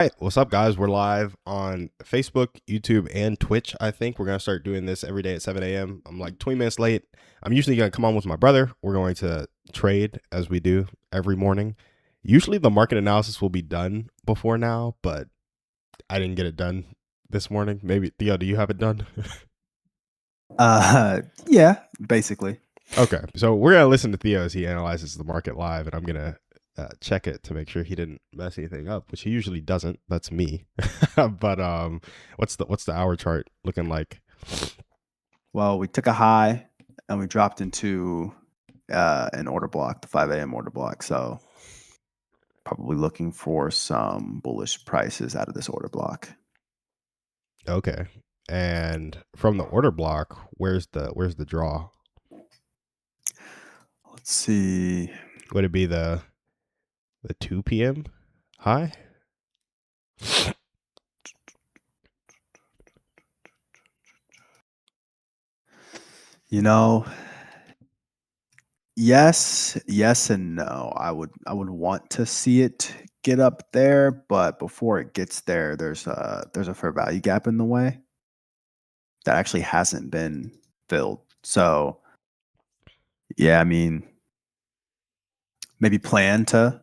Hey, what's up, guys? We're live on Facebook, YouTube, and Twitch. I think we're going to start doing this every day at 7 a.m. I'm like 20 minutes late. I'm usually going to come on with my brother. We're going to trade as we do every morning. Usually the market analysis will be done before now, but I didn't get it done this morning. Maybe, Theo, do you have it done? Yeah, basically. Okay, so we're going to listen to Theo as he analyzes the market live, and I'm going to check it to make sure he didn't mess anything up, which he usually doesn't. That's me. But what's the hour chart looking like? Well, we took a high and we dropped into an order block, the 5 a.m. order block. So probably looking for some bullish prices out of this order block. Okay, and from the order block, where's the draw? Let's see. Would it be the 2 p.m. high? You know, yes and no. I would want to see it get up there, but before it gets there, there's a fair value gap in the way that actually hasn't been filled. So yeah, I mean, maybe plan to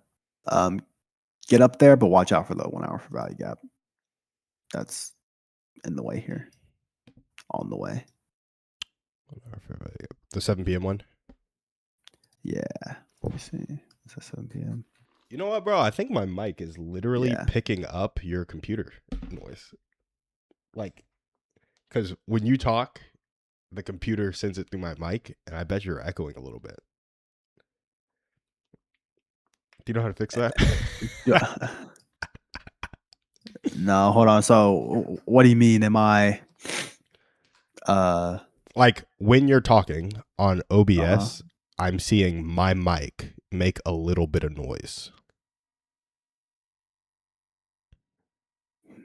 get up there, but watch out for the 1 hour for value gap. That's in the way here. On the way. The 7 p.m. one? Yeah. Let me see. Is that 7 p.m.? You know what, bro? I think my mic is literally picking up your computer noise. Like, because when you talk, the computer sends it through my mic, and I bet you're echoing a little bit. Do you know how to fix that? Yeah. No, hold on. So, what do you mean? Am I? Like when you're talking on OBS, I'm seeing my mic make a little bit of noise.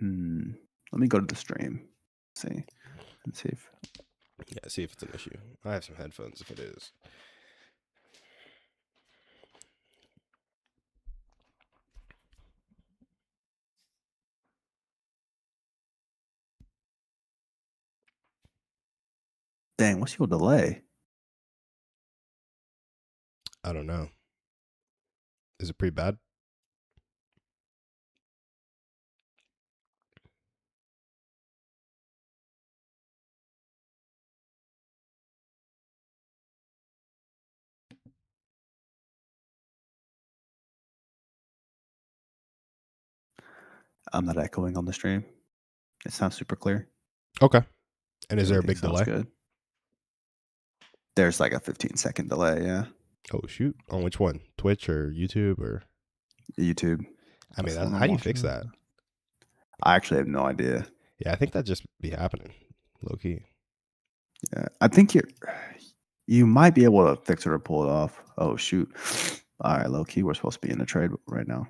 Let me go to the stream. See. Let's see if. Yeah, see if it's an issue. I have some headphones if it is. Dang, what's your delay? I don't know. Is it pretty bad? I'm not echoing on the stream. It sounds super clear. Okay. And is there a big delay? Good. There's like a 15-second delay, yeah. Oh, shoot. On which one? Twitch or YouTube or? YouTube. I mean, how do you fix that? I actually have no idea. Yeah, I think that just be happening, low key. Yeah, I think you might be able to fix it or pull it off. Oh shoot! All right, low key, we're supposed to be in a trade right now.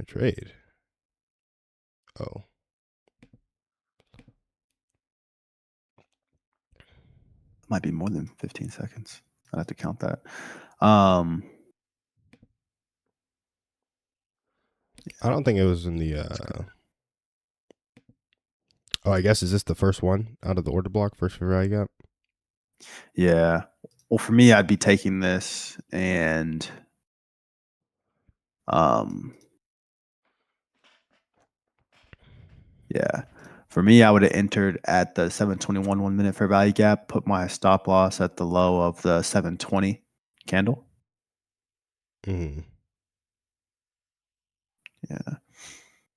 Trade. Oh. Might be more than 15 seconds. I have to count that. I don't think it was in the. Oh, I guess is this the first one out of the order block? First for value gap. Yeah. Well, for me, I'd be taking this and yeah. For me, I would have entered at the 721 1 minute fair value gap, put my stop loss at the low of the 720 candle. Mm-hmm. Yeah.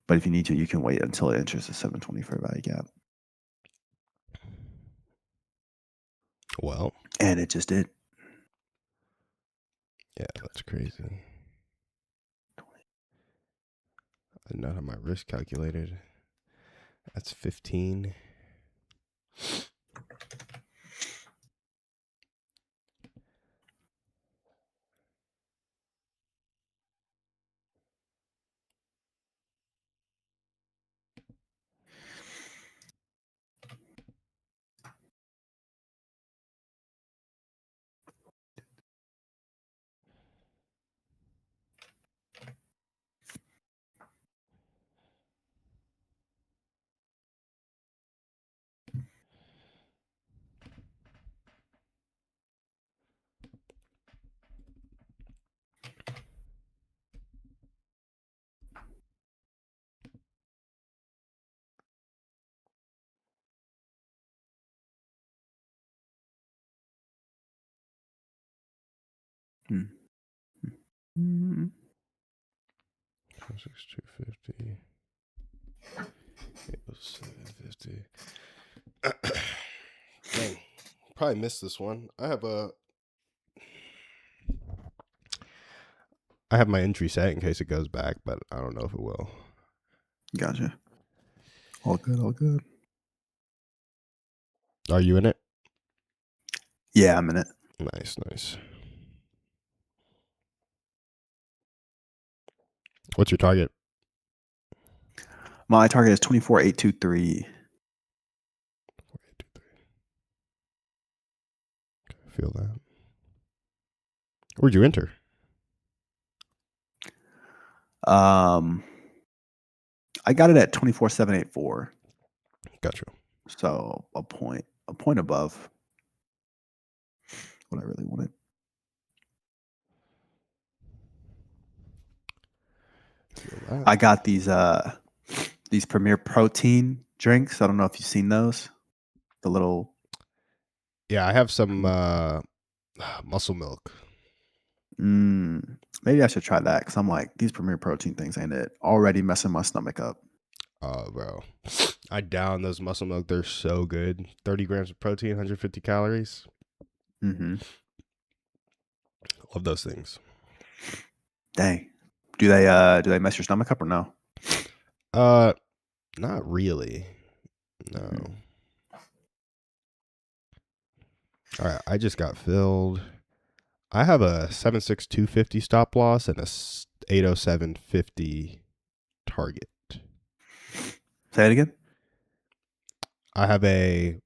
But if you need to, you can wait until it enters the 720 fair value gap. Well. And it just did. Yeah, that's crazy. I did not have my risk calculated. That's 15. Mm. 250. 750. Dang, probably missed this one. I have my entry set in case it goes back, but I don't know if it will. Gotcha. All good, all good. Are you in it? Yeah, I'm in it. Nice. What's your target? My target is 24,823. Feel that. Where'd you enter? I got it at 24,784. Gotcha. So a point above what I really wanted. Feel that. I got these Premier Protein drinks. I don't know if you've seen those. The little. Yeah, I have some muscle milk. Maybe I should try that because I'm like, these Premier Protein things ain't it. Already messing my stomach up. Oh, bro. I down those muscle milk. They're so good. 30 grams of protein, 150 calories. Mm-hmm. Love those things. Dang. Do they mess your stomach up or no? Not really. No. Mm-hmm. All right, I just got filled. I have a 76250 stop loss and a 80750 target. Say it again. I have a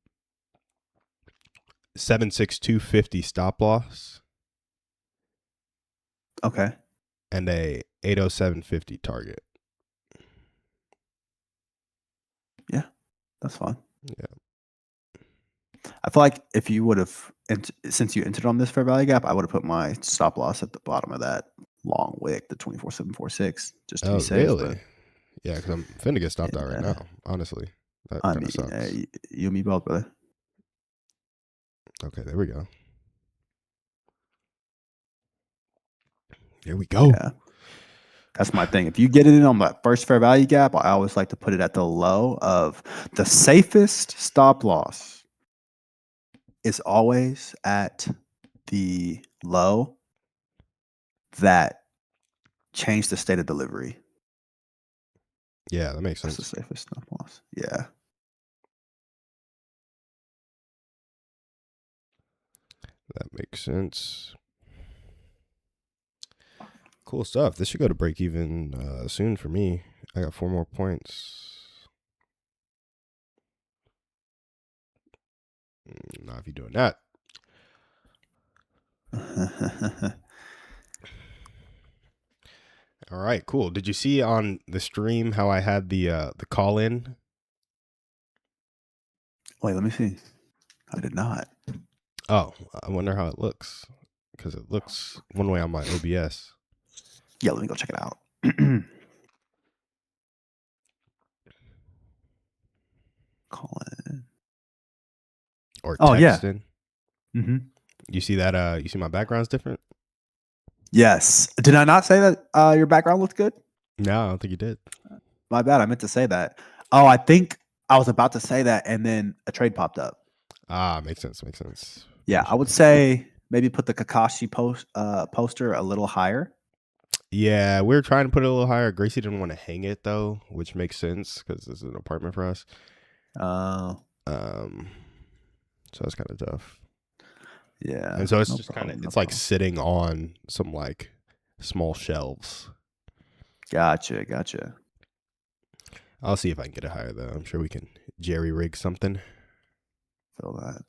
76250 stop loss. Okay. And a 80750 target. Yeah, that's fine. Yeah. I feel like if you would have, since you entered on this fair value gap, I would have put my stop loss at the bottom of that long wick, the 24,746, just to be safe. Really? But yeah, because I'm finna get stopped out right now. Honestly, that kind of sucks. You and me both, brother. Okay, there we go. There we go. Yeah. That's my thing. If you get it in on that first fair value gap, I always like to put it at the low of the safest stop loss is always at the low that changed the state of delivery. Yeah, that makes sense. That's the safest stop loss. Yeah. That makes sense. Cool stuff. This should go to break even soon for me. I got 4 more points. Not if you're doing that. All right, cool. Did you see on the stream how I had the call in? Wait, let me see. I did not. Oh, I wonder how it looks because it looks one way on my OBS. Yeah, let me go check it out. Call in. Or text in. Mm-hmm. You see that? You see my background's different? Yes. Did I not say that your background looked good? No, I don't think you did. My bad. I meant to say that. Oh, I think I was about to say that, and then a trade popped up. Makes sense. Yeah, I would say maybe put the Kakashi poster a little higher. Yeah, we were trying to put it a little higher. Gracie didn't want to hang it though, which makes sense because this is an apartment for us. So it's kind of tough. Yeah, and so it's just kind of it's like sitting on some like small shelves. Gotcha. I'll see if I can get it higher though. I'm sure we can jerry rig something. Feel that.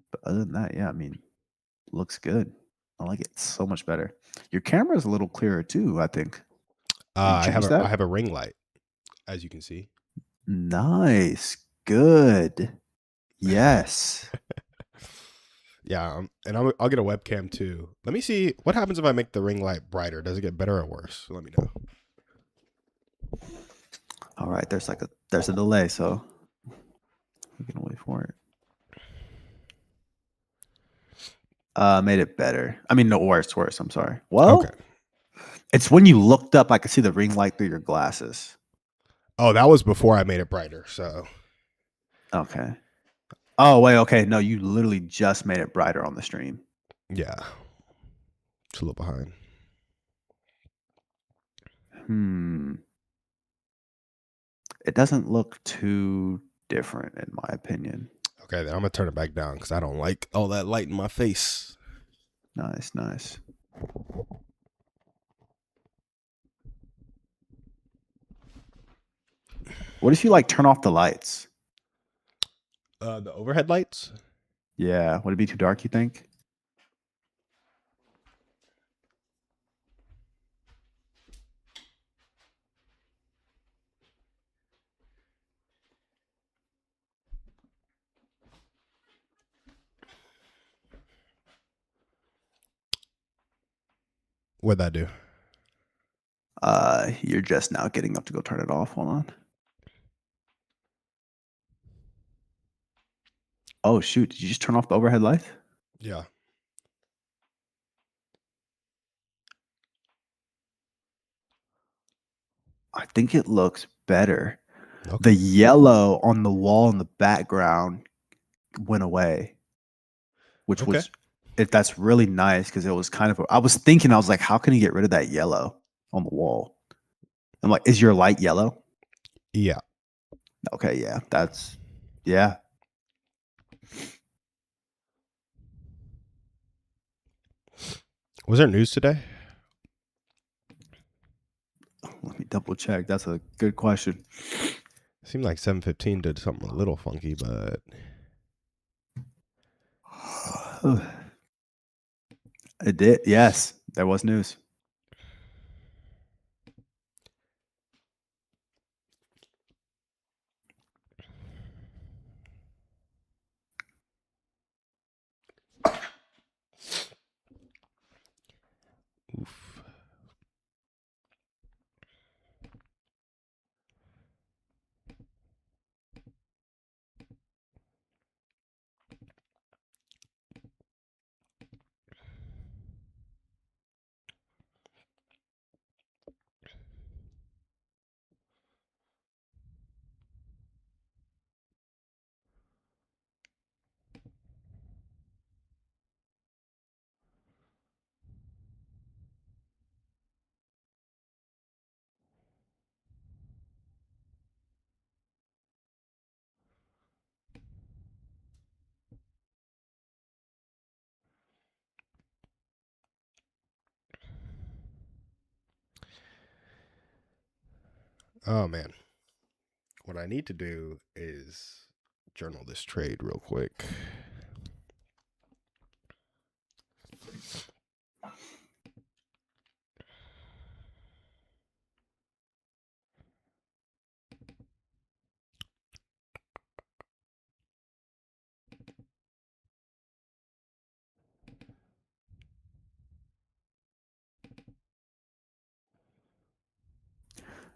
But other than that, yeah, I mean, looks good. I like it so much better. Your camera is a little clearer too, I think. I have a ring light, as you can see. Nice. Good. Yes. Yeah, and I'll get a webcam too. Let me see what happens if I make the ring light brighter. Does it get better or worse? Let me know. All right, there's a delay, so we can wait for it. Made it better. I mean, no, worse. I'm sorry. Well, Okay. it's when you looked up, I could see the ring light through your glasses. Oh, that was before I made it brighter. So Okay. Oh, wait. Okay. No, you literally just made it brighter on the stream. yeah, it's a little behind. It doesn't look too different, in my opinion. Okay, then I'm gonna turn it back down because I don't like all that light in my face. Nice. What if you like turn off the lights? The overhead lights. Yeah. Would it be too dark, you think? What'd that do? You're just now getting up to go turn it off. Hold on. Oh shoot! Did you just turn off the overhead light? Yeah. I think it looks better. Okay. The yellow on the wall in the background went away, which was that's really nice because it was kind of. I was thinking, I was like, how can you get rid of that yellow on the wall? I'm like, is your light yellow? Yeah. Okay, yeah, that's yeah. Was there news today? Let me double check. That's a good question. It seemed like 7:15 did something a little funky, but It did. Yes, there was news. oof. Oh man. What I need to do is journal this trade real quick.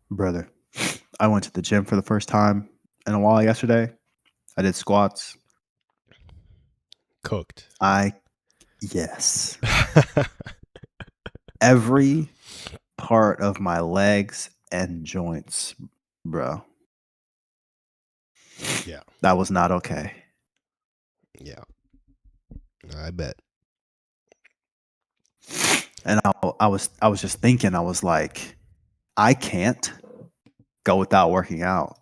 Brother, I went to the gym for the first time in a while yesterday. I did squats. Cooked. Yes. Every part of my legs and joints, bro. Yeah. That was not okay. Yeah. I bet. And I was just thinking, I was like, I can't go without working out.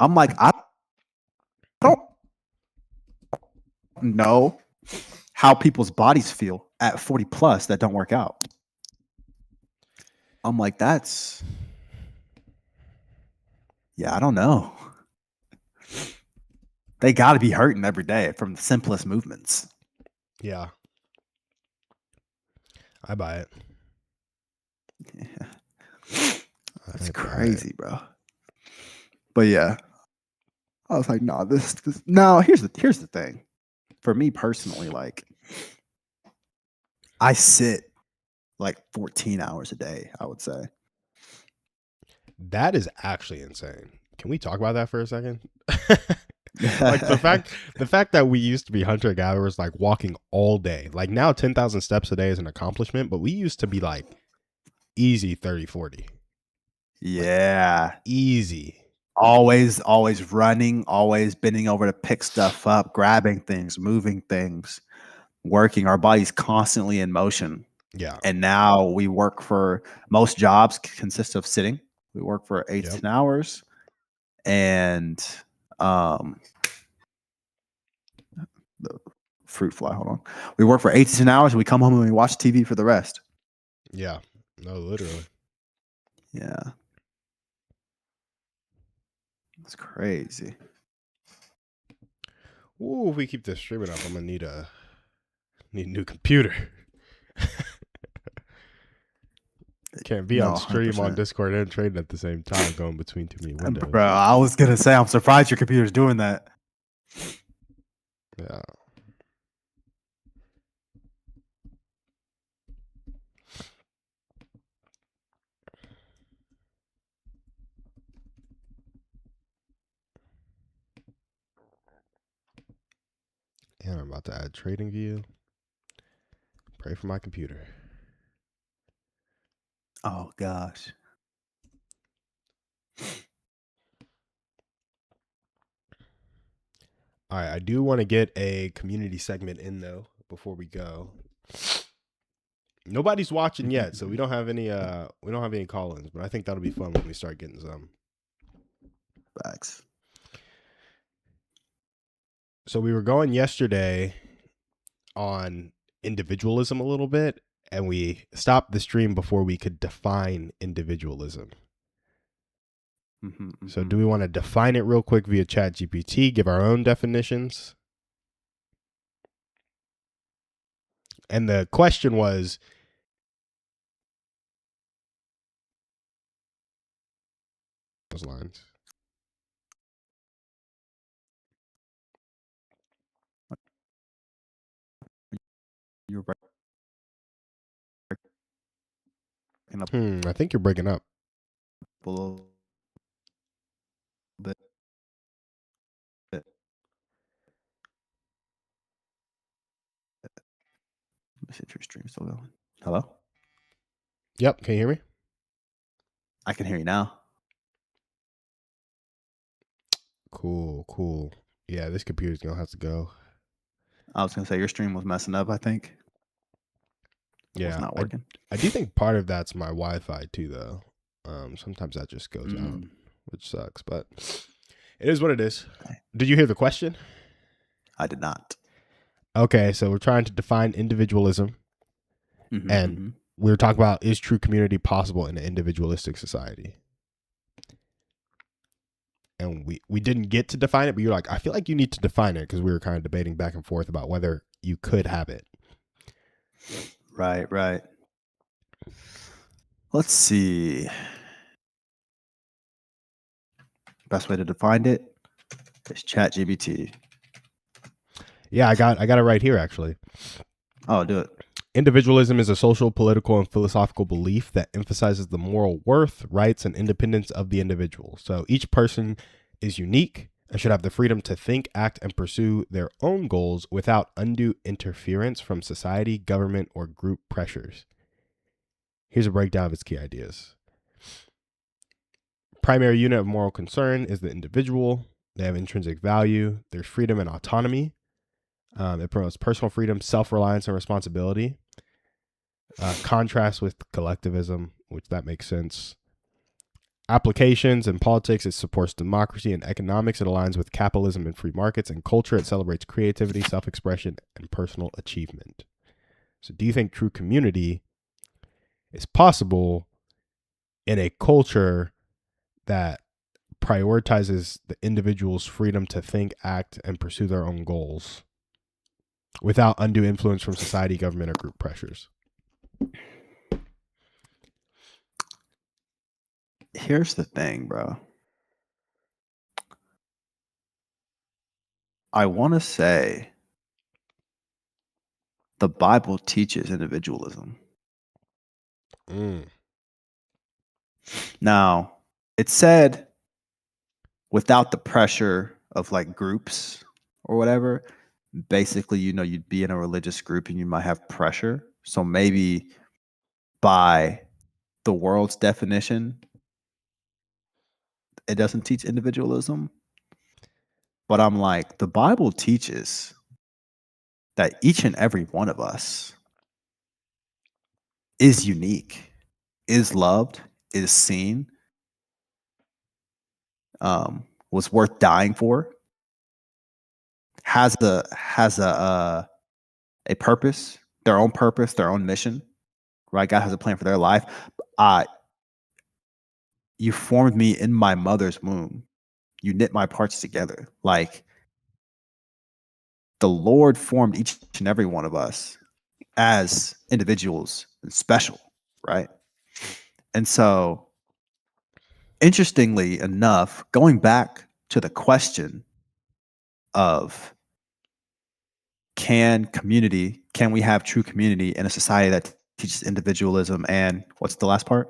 I'm like, I don't know how people's bodies feel at 40 plus that don't work out. I'm like, that's I don't know. They got to be hurting every day from the simplest movements. Yeah. I buy it. Yeah. That's crazy, bro. But yeah, I was like, nah, this. No, here's the thing. For me personally, like, I sit like 14 hours a day, I would say. That is actually insane. Can we talk about that for a second? Like the fact that we used to be hunter gatherers, like walking all day. Like now 10,000 steps a day is an accomplishment, but we used to be like easy 30, 40. Yeah. Like, easy. Always running, always bending over to pick stuff up, grabbing things, moving things, working. Our body's constantly in motion. Yeah. And now we work for most jobs consist of sitting. We work for 8 to 10 hours. And the fruit fly, hold on. We work for 8 to 10 hours and we come home and we watch TV for the rest. Yeah. No, literally. Yeah. It's crazy. Ooh, if we keep this streaming up, I'm gonna need a new computer. Can't be on stream 100%. on Discord and trading at the same time, going between too many windows. Bro, I was gonna say I'm surprised your computer's doing that. Yeah. And I'm about to add trading view. Pray for my computer. Oh gosh. All right, I do want to get a community segment in though before we go. Nobody's watching yet, so we don't have any call-ins, but I think that'll be fun when we start getting some. Facts. So we were going yesterday on individualism a little bit, and we stopped the stream before we could define individualism. So do we want to define it real quick via ChatGPT, give our own definitions? And the question was, those lines. You're breaking up I think you're breaking up. a little bit. Let me see if your stream's still going. Hello? Yep, can you hear me? I can hear you now. Cool. Yeah, this computer's gonna have to go. I was gonna say your stream was messing up, I think. Yeah, it's not working. I do think part of that's my Wi-Fi too, though. Sometimes that just goes out, which sucks, but it is what it is. Okay. Did you hear the question? I did not. Okay, so we're trying to define individualism, and we were talking about, is true community possible in an individualistic society? And we didn't get to define it, but you're like, I feel like you need to define it, because we were kind of debating back and forth about whether you could have it. Right. Let's see. Best way to define it is ChatGPT. Yeah, I got it right here, actually. Oh, do it. Individualism is a social, political, and philosophical belief that emphasizes the moral worth, rights, and independence of the individual. So each person is unique and should have the freedom to think, act, and pursue their own goals without undue interference from society, government, or group pressures. Here's a breakdown of its key ideas. Primary unit of moral concern is the individual. They have intrinsic value. There's freedom and autonomy. It promotes personal freedom, self-reliance, and responsibility. Contrast with collectivism, which that makes sense. Applications in politics, it supports democracy and economics. It aligns with capitalism and free markets. And culture, it celebrates creativity, self-expression, and personal achievement. So do you think true community is possible in a culture that prioritizes the individual's freedom to think, act, and pursue their own goals without undue influence from society, government, or group pressures? Here's the thing, bro. I want to say the Bible teaches individualism. Now, it said without the pressure of like groups or whatever, basically, you'd be in a religious group and you might have pressure. So maybe by the world's definition, it doesn't teach individualism. But I'm like, the Bible teaches that each and every one of us is unique, is loved, is seen, was worth dying for, has a purpose, their own mission, right? God has a plan for their life. You formed me in my mother's womb. You knit my parts together. Like the Lord formed each and every one of us as individuals and special, right? And so, interestingly enough, going back to the question of can we have true community in a society that teaches individualism and what's the last part?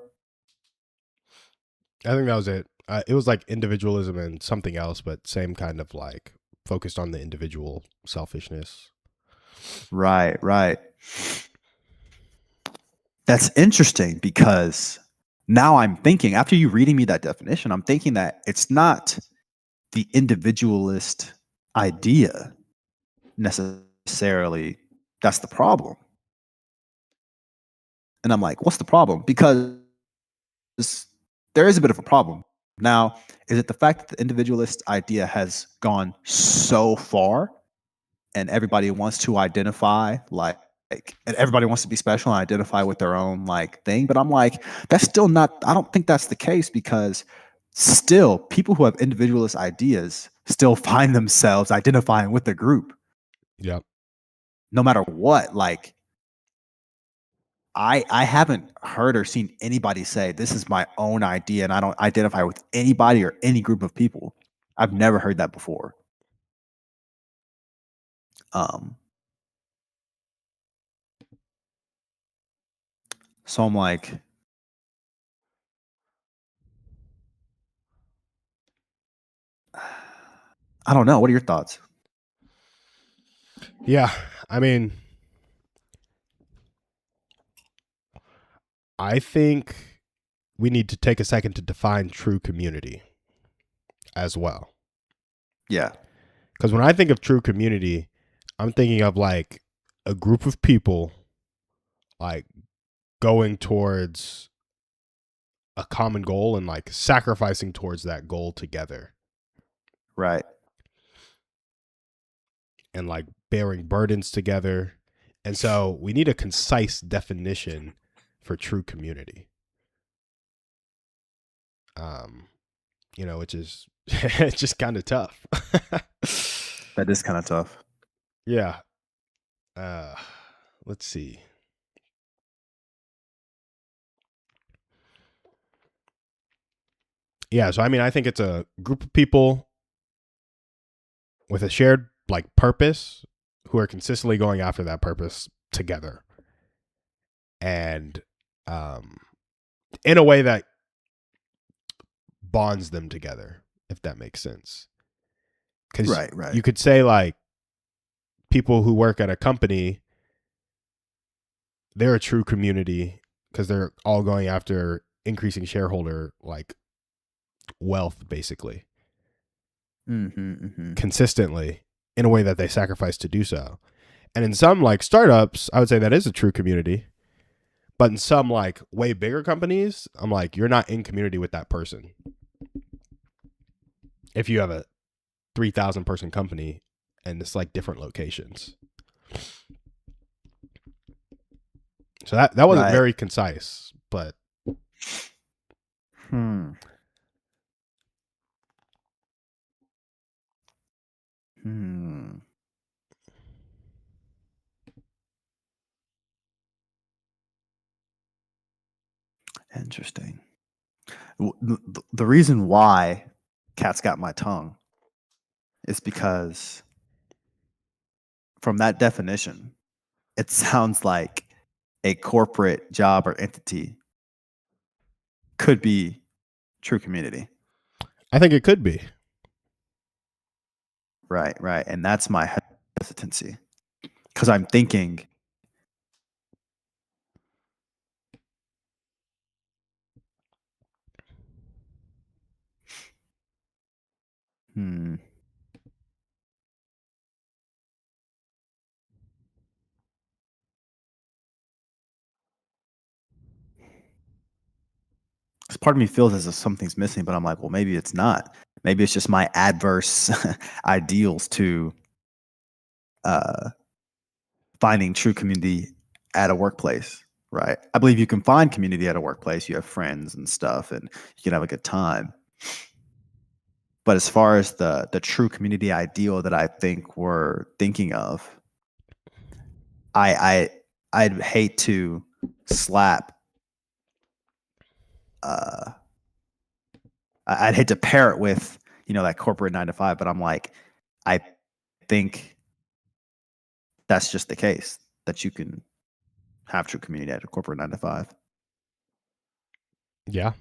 I think that was it. It was like individualism and something else, but same kind of like focused on the individual selfishness. Right. That's interesting because now I'm thinking, after you reading me that definition, I'm thinking that it's not the individualist idea necessarily that's the problem. And I'm like, what's the problem? Because there is a bit of a problem. Now, is it the fact that the individualist idea has gone so far and everybody wants to identify and everybody wants to be special and identify with their own like thing? But I'm like, that's still not, I don't think that's the case because still people who have individualist ideas still find themselves identifying with the group. Yeah. No matter what, like I haven't heard or seen anybody say this is my own idea and I don't identify with anybody or any group of people. I've never heard that before. So I'm like, I don't know. What are your thoughts? Yeah. I mean, I think we need to take a second to define true community as well. Yeah. Because when I think of true community, I'm thinking of like a group of people like going towards a common goal and like sacrificing towards that goal together Right. and like bearing burdens together. And so we need a concise definition for true community. Which is it's just kind of tough. That is kind of tough. Yeah. Let's see. Yeah, so I mean, I think it's a group of people with a shared like purpose who are consistently going after that purpose together. And in a way that bonds them together, if that makes sense. Because Right. you could say like people who work at a company, they're a true community because they're all going after increasing shareholder like wealth, basically, consistently in a way that they sacrifice to do so. And in some like startups, I would say that is a true community. But in some like way bigger companies, I'm like, you're not in community with that person. If you have a 3,000 person company and it's like different locations. So that wasn't very concise, but Interesting. The reason why Cat's got my tongue is because from that definition, it sounds like a corporate job or entity could be true community. I think it could be. Right. And that's my hesitancy. Because I'm thinking, Because part of me feels as if something's missing, but I'm like, well, maybe it's not. Maybe it's just my adverse ideals to finding true community at a workplace, right? I believe you can find community at a workplace. You have friends and stuff, and you can have a good time. But as far as the true community ideal that I think we're thinking of, I'd hate to slap. I'd hate to pair it with that corporate 9 to 5, but I'm like, I think that's just the case, that you can have true community at a corporate 9 to 5. Yeah.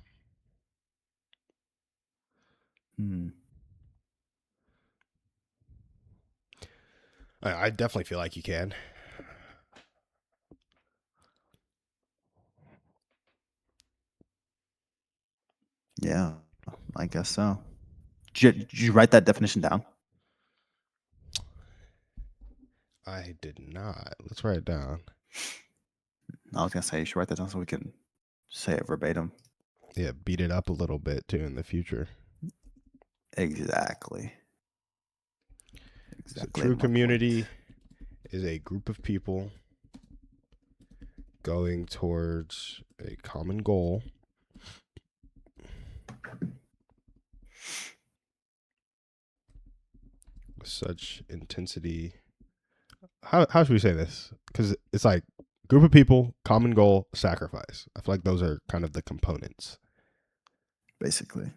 I definitely feel like you can. Yeah, I guess so. Did you write that definition down? I did not. Let's write it down. I was gonna say you should write that down so we can say it verbatim. Yeah, beat it up a little bit too in the future. Exactly. So true community is a group of people going towards a common goal with such intensity. How should we say this? Because it's like group of people, common goal, sacrifice. I feel like those are kind of the components. Basically.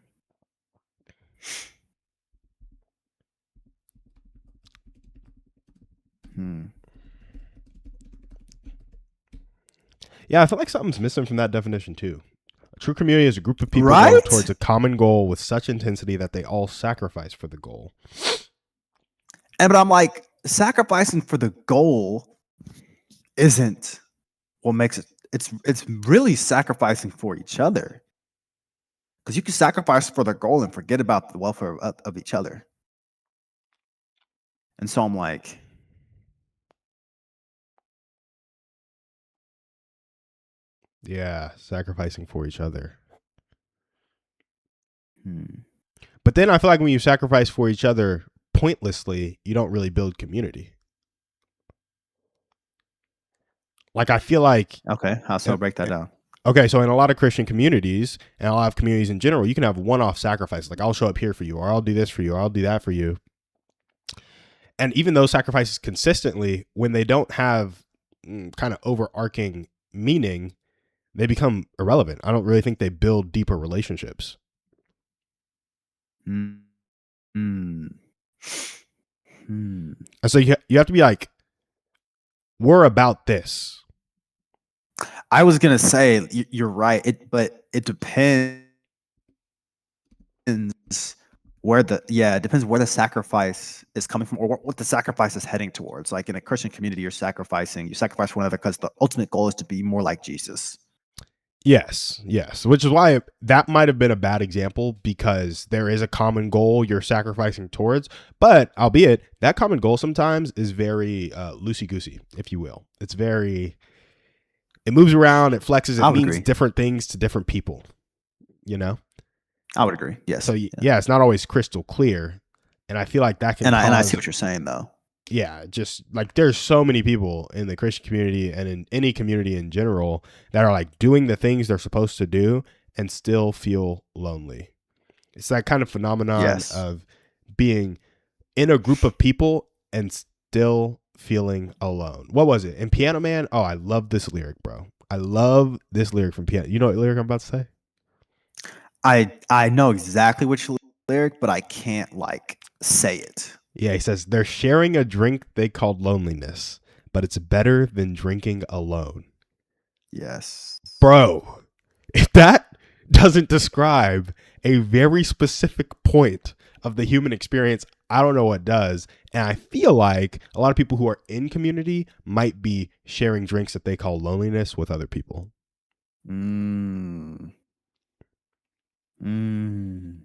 Yeah, I feel like something's missing from that definition too. A true community is a group of people going towards a common goal with such intensity that they all sacrifice for the goal. But I'm like, sacrificing for the goal isn't what makes it. It's really sacrificing for each other, because you can sacrifice for the goal and forget about the welfare of each other. And so I'm like, yeah, sacrificing for each other. But then I feel like when you sacrifice for each other pointlessly, you don't really build community. Like, I feel like... Okay, how so? Break that down. Okay, so in a lot of Christian communities, and a lot of communities in general, you can have one-off sacrifices. Like, I'll show up here for you, or I'll do this for you, or I'll do that for you. And even those sacrifices consistently, when they don't have kind of overarching meaning, they become irrelevant. I don't really think they build deeper relationships. And so you have to be like, we're about this. I was gonna say you're right, but it depends where it depends where the sacrifice is coming from, or what the sacrifice is heading towards. Like in a Christian community, you sacrifice for one another because the ultimate goal is to be more like Jesus. Yes, which is why that might have been a bad example, because there is a common goal you're sacrificing towards, but albeit that common goal sometimes is very loosey-goosey, if you will. It's very... It moves around, it flexes, it means different things to different people, you know? I would agree, yes. So, yeah, it's not always crystal clear, and I feel like that can and I see what you're saying, though. Yeah, just like there's so many people in the Christian community and in any community in general that are like doing the things they're supposed to do and still feel lonely. It's that kind of phenomenon of being in a group of people and still feeling alone. What was it? In Piano Man? Oh, I love this lyric, bro. I love this lyric from Piano. You know what lyric I'm about to say? I know exactly which lyric, but I can't say it. Yeah, he says, they're sharing a drink they called loneliness, but it's better than drinking alone. Yes. Bro, if that doesn't describe a very specific point of the human experience, I don't know what does. And I feel like a lot of people who are in community might be sharing drinks that they call loneliness with other people. Mm. And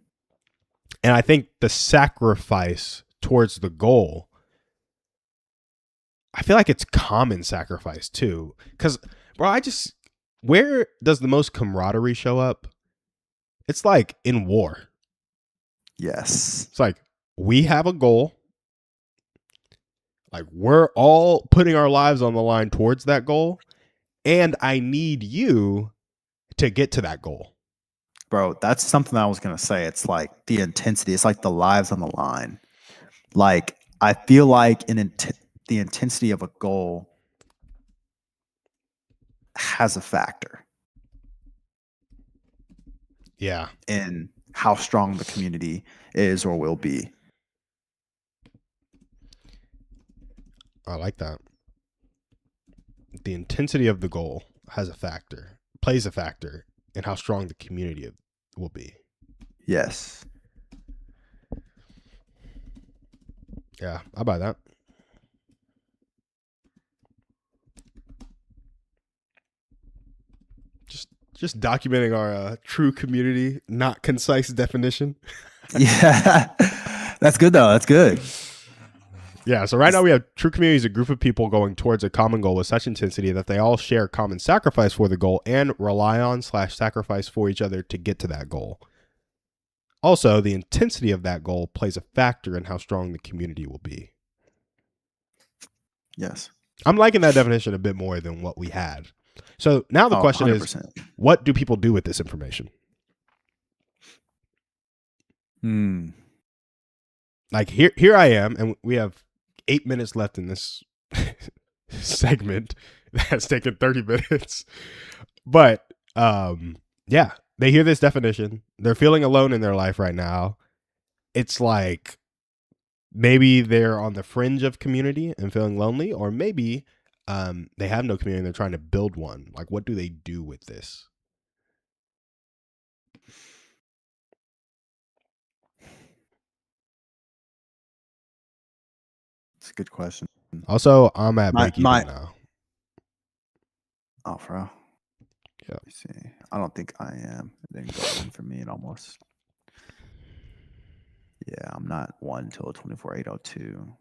I think the sacrifice towards the goal, I feel like it's common sacrifice too. Because, bro, where does the most camaraderie show up? It's like in war. Yes. It's like we have a goal. Like we're all putting our lives on the line towards that goal. And I need you to get to that goal. Bro, that's something I was going to say. It's like the intensity. It's like the lives on the line. Like, I feel like the intensity of a goal has a factor. Yeah. In how strong the community is or will be. I like that. The intensity of the goal plays a factor in how strong the community will be. Yes. Yeah, I buy that. Just documenting our true community, not concise definition. Yeah. That's good though. That's good. Yeah, so right now we have true community is a group of people going towards a common goal with such intensity that they all share common sacrifice for the goal and rely on / sacrifice for each other to get to that goal. Also, the intensity of that goal plays a factor in how strong the community will be. Yes. I'm liking that definition a bit more than what we had. So now the question 100%. is, what do people do with this information? Like here I am, and we have 8 minutes left in this segment that's taken 30 minutes. But yeah, they hear this definition. They're feeling alone in their life right now. It's like maybe they're on the fringe of community and feeling lonely, or maybe they have no community and they're trying to build one. Like, what do they do with this? It's a good question. Also, I'm at break even now. Oh, bro. Yeah. Let me see. I don't think I am. It didn't go in for me. It almost. Yeah, I'm not 1 until 24/8/02.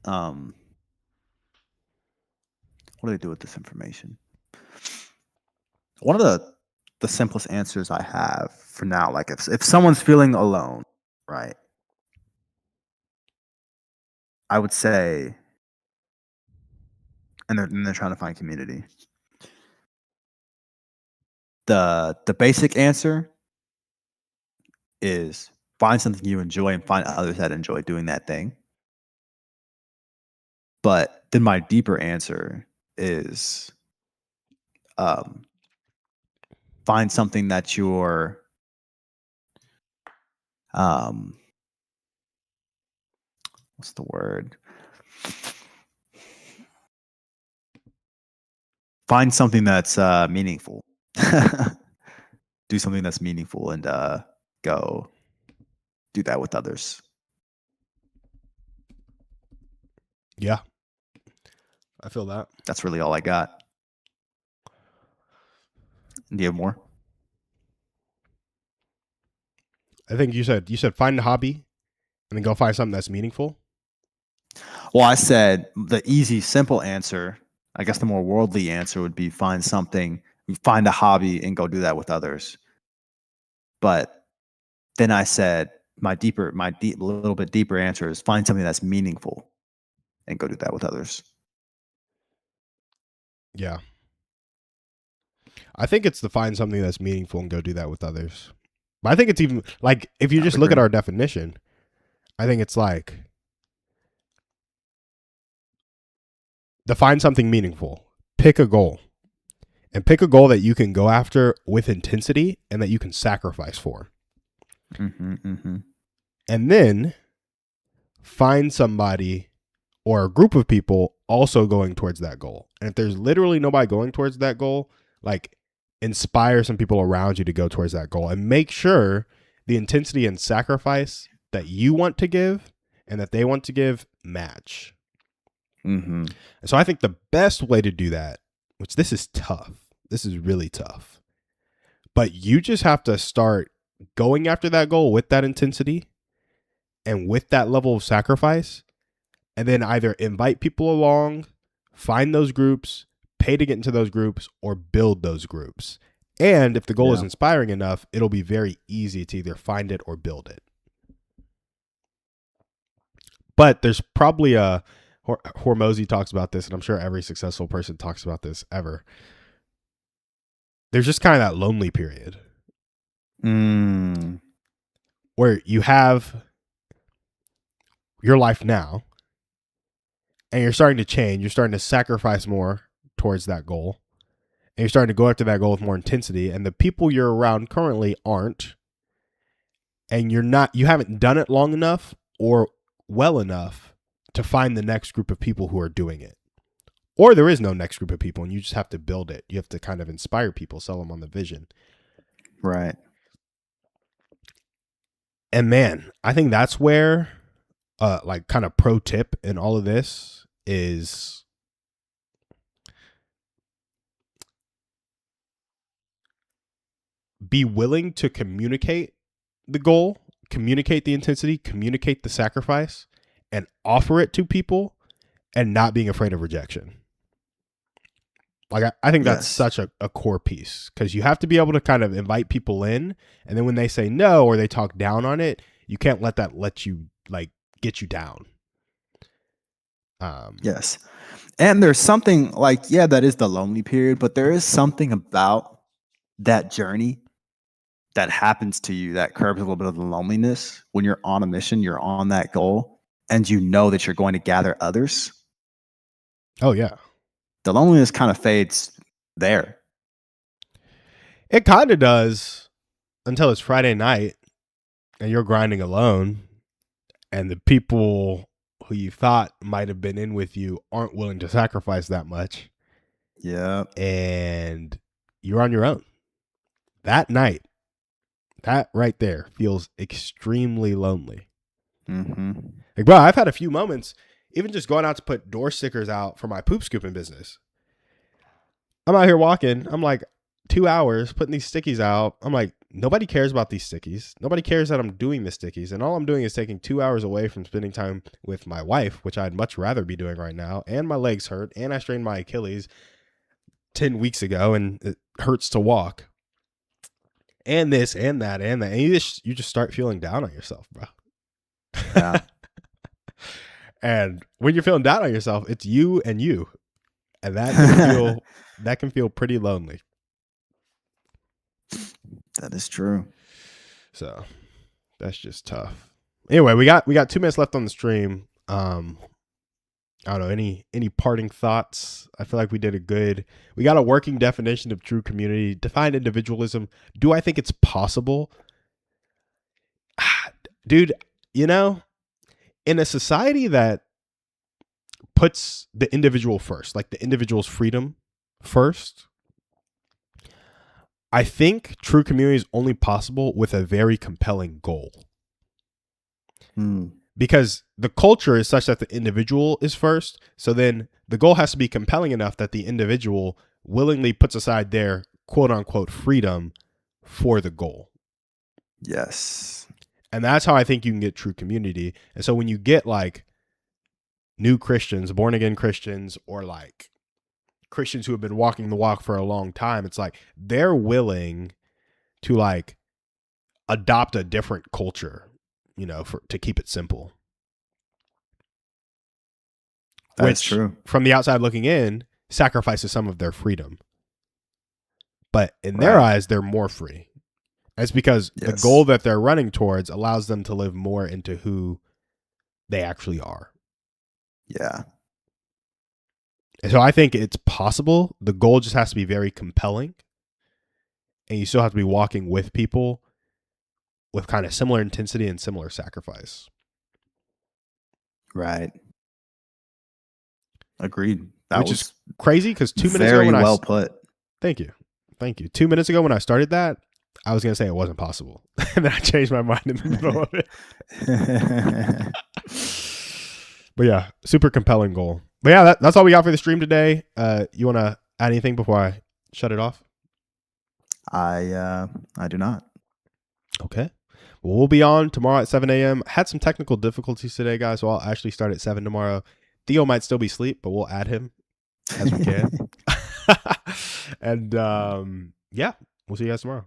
What do they do with this information? One of the simplest answers I have for now, like if someone's feeling alone, right? I would say, and they're trying to find community. The basic answer is find something you enjoy and find others that enjoy doing that thing. But then my deeper answer is find something that you're what's the word? Find something that's meaningful. Do something that's meaningful and go do that with others. Yeah. I feel that. That's really all I got. Do you have more? I think you said find a hobby and then go find something that's meaningful. Well, I said the easy, simple answer, I guess the more worldly answer would be find a hobby and go do that with others. But then I said my little bit deeper answer is find something that's meaningful and go do that with others. Yeah. I think it's to find something that's meaningful and go do that with others. But I think it's even like if you just look at our definition, I think it's like define something meaningful, pick a goal, and pick a goal that you can go after with intensity and that you can sacrifice for. And then find somebody or a group of people also going towards that goal. And if there's literally nobody going towards that goal, like inspire some people around you to go towards that goal, and make sure the intensity and sacrifice that you want to give and that they want to give match. Mm-hmm. And so I think the best way to do that, which this is tough, this is really tough, but you just have to start going after that goal with that intensity and with that level of sacrifice, and then either invite people along, find those groups, pay to get into those groups, or build those groups. And if the goal is inspiring enough, it'll be very easy to either find it or build it. But there's probably Hormozy talks about this, and I'm sure every successful person talks about this ever. There's just kind of that lonely period where you have your life now and you're starting to change. You're starting to sacrifice more towards that goal, and you're starting to go after that goal with more intensity. And the people you're around currently aren't, and you haven't done it long enough or well enough to find the next group of people who are doing it. Or there is no next group of people and you just have to build it. You have to kind of inspire people, sell them on the vision. Right. And man, I think that's where like kind of pro tip in all of this is be willing to communicate the goal, communicate the intensity, communicate the sacrifice, and offer it to people, and not being afraid of rejection. Like, I think that's such a core piece, because you have to be able to kind of invite people in, and then when they say no or they talk down on it, you can't let that get you down. Yes. And there's something like, that is the lonely period, but there is something about that journey that happens to you that curbs a little bit of the loneliness when you're on a mission, you're on that goal, and you know that you're going to gather others. Oh, yeah. The loneliness kind of fades there. It kind of does until it's Friday night and you're grinding alone, and the people who you thought might have been in with you aren't willing to sacrifice that much. Yeah. And you're on your own. That night, that right there feels extremely lonely. Mm-hmm. Like, bro, I've had a few moments, even just going out to put door stickers out for my poop scooping business. I'm out here walking. I'm like 2 hours putting these stickies out. I'm like, nobody cares about these stickies. Nobody cares that I'm doing the stickies. And all I'm doing is taking 2 hours away from spending time with my wife, which I'd much rather be doing right now. And my legs hurt. And I strained my Achilles 10 weeks ago and it hurts to walk. And this and that and that. And you just start feeling down on yourself, bro. Yeah. And when you're feeling down on yourself, it's you and you. And that can feel pretty lonely. That is true. So that's just tough. Anyway, we got 2 minutes left on the stream. I don't know, any parting thoughts? I feel like we got a working definition of true community, defined individualism. Do I think it's possible? Dude, in a society that puts the individual first, like the individual's freedom first, I think true community is only possible with a very compelling goal. Because the culture is such that the individual is first. So then the goal has to be compelling enough that the individual willingly puts aside their quote unquote freedom for the goal. Yes. And that's how I think you can get true community. And so when you get like new Christians, born again Christians, or like Christians who have been walking the walk for a long time, it's like they're willing to like adopt a different culture, to keep it simple. That's true. From the outside looking in, sacrifices some of their freedom. But in their eyes, they're more free. That's because the goal that they're running towards allows them to live more into who they actually are. Yeah. And so I think it's possible. The goal just has to be very compelling. And you still have to be walking with people with kind of similar intensity and similar sacrifice. Right. Agreed. Which is crazy because 2 minutes ago very well put. Thank you. Thank you. 2 minutes ago when I started that, I was gonna say it wasn't possible, and then I changed my mind in the middle of it. But yeah, super compelling goal. But yeah, that's all we got for the stream today. You want to add anything before I shut it off? I do not. Okay. Well, we'll be on tomorrow at 7 a.m. Had some technical difficulties today, guys, so I'll actually start at 7 tomorrow. Theo might still be asleep, but we'll add him as we can. And yeah, we'll see you guys tomorrow.